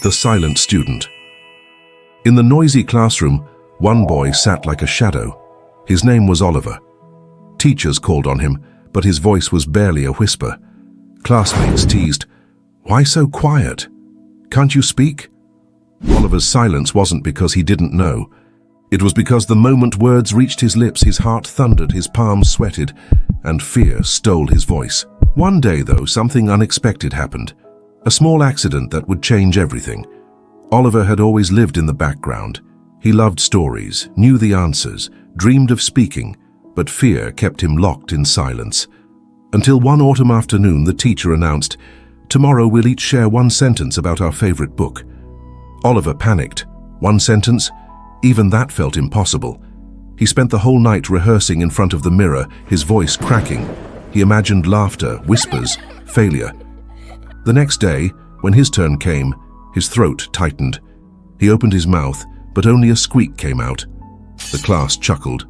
The silent student. In the noisy classroom, one boy sat like a shadow. His name was Oliver. Teachers called on him, but his voice was barely a whisper. Classmates teased, "Why so quiet? Can't you speak?" Oliver's silence wasn't because he didn't know. It was because the moment words reached his lips, his heart thundered, his palms sweated, and fear stole his voice. One day, though, something unexpected happened. A small accident that would change everything. Oliver had always lived in the background. He loved stories, knew the answers, dreamed of speaking, but fear kept him locked in silence. Until one autumn afternoon, the teacher announced, "Tomorrow we'll each share one sentence about our favorite book." Oliver panicked. One sentence? Even that felt impossible. He spent the whole night rehearsing in front of the mirror, his voice cracking. He imagined laughter, whispers, failure. The next day, when his turn came, his throat tightened. He opened his mouth, but only a squeak came out. The class chuckled.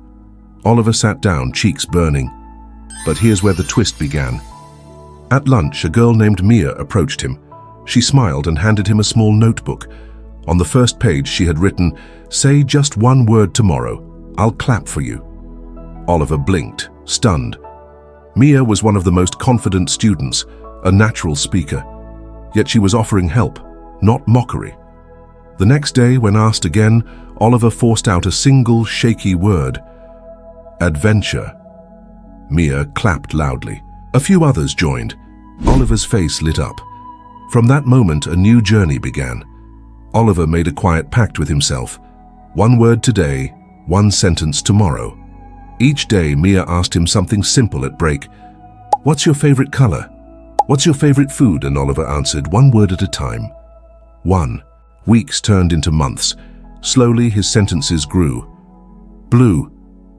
Oliver sat down, cheeks burning. But here's where the twist began. At lunch, a girl named Mia approached him. She smiled and handed him a small notebook. On the first page, she had written, "Say just one word tomorrow. I'll clap for you." Oliver blinked, stunned. Mia was one of the most confident students, a natural speaker. Yet she was offering help, not mockery. The next day, when asked again, Oliver forced out a single shaky word. "Adventure." Mia clapped loudly. A few others joined. Oliver's face lit up. From that moment, a new journey began. Oliver made a quiet pact with himself. One word today, one sentence tomorrow. Each day, Mia asked him something simple at break. "What's your favorite color? What's your favorite food?" And Oliver answered, one word at a time. One. Weeks turned into months. Slowly, his sentences grew. Blue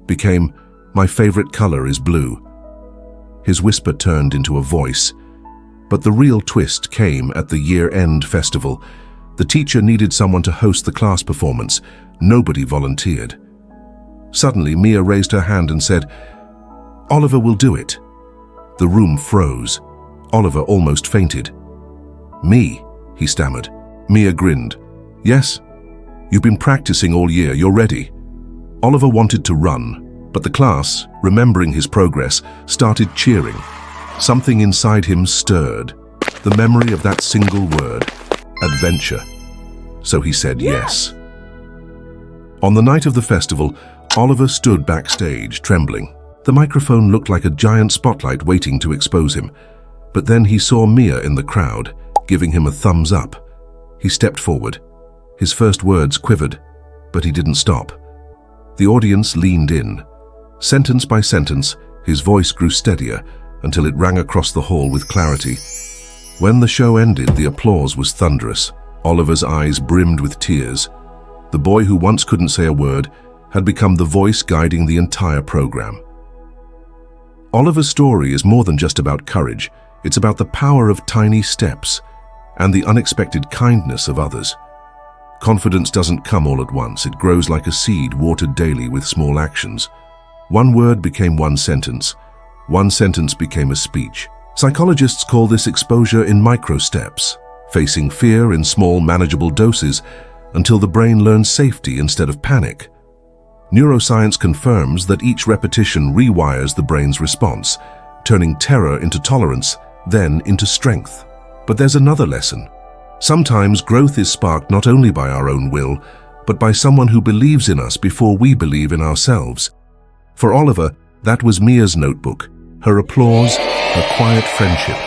became, "My favorite color is blue." His whisper turned into a voice. But the real twist came at the year-end festival. The teacher needed someone to host the class performance. Nobody volunteered. Suddenly, Mia raised her hand and said, "Oliver will do it." The room froze. Oliver almost fainted. "Me?" he stammered. Mia grinned. "Yes, you've been practicing all year. You're ready." Oliver wanted to run, but the class, remembering his progress, started cheering. Something inside him stirred. The memory of that single word, adventure. So he said yes. On the night of the festival, Oliver stood backstage, trembling. The microphone looked like a giant spotlight waiting to expose him. But then he saw Mia in the crowd, giving him a thumbs up. He stepped forward. His first words quivered, but he didn't stop. The audience leaned in. Sentence by sentence, his voice grew steadier until it rang across the hall with clarity. When the show ended, the applause was thunderous. Oliver's eyes brimmed with tears. The boy who once couldn't say a word had become the voice guiding the entire program. Oliver's story is more than just about courage. It's about the power of tiny steps and the unexpected kindness of others. Confidence doesn't come all at once. It grows like a seed watered daily with small actions. One word became one sentence. One sentence became a speech. Psychologists call this exposure in micro steps, facing fear in small, manageable doses until the brain learns safety instead of panic. Neuroscience confirms that each repetition rewires the brain's response, turning terror into tolerance, then into strength. But there's another lesson. Sometimes growth is sparked not only by our own will, but by someone who believes in us before we believe in ourselves. For Oliver, that was Mia's notebook, her applause, her quiet friendship.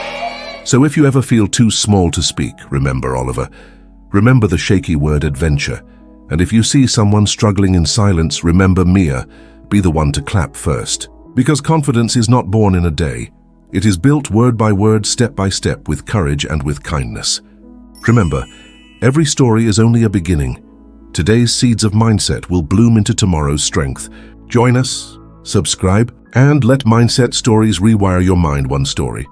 So if you ever feel too small to speak, remember Oliver. Remember the shaky word adventure. And if you see someone struggling in silence, remember Mia. Be the one to clap first. Because confidence is not born in a day. It is built word by word, step by step, with courage and with kindness. Remember, every story is only a beginning. Today's seeds of mindset will bloom into tomorrow's strength. Join us, subscribe, and let Mindset Stories rewire your mind one story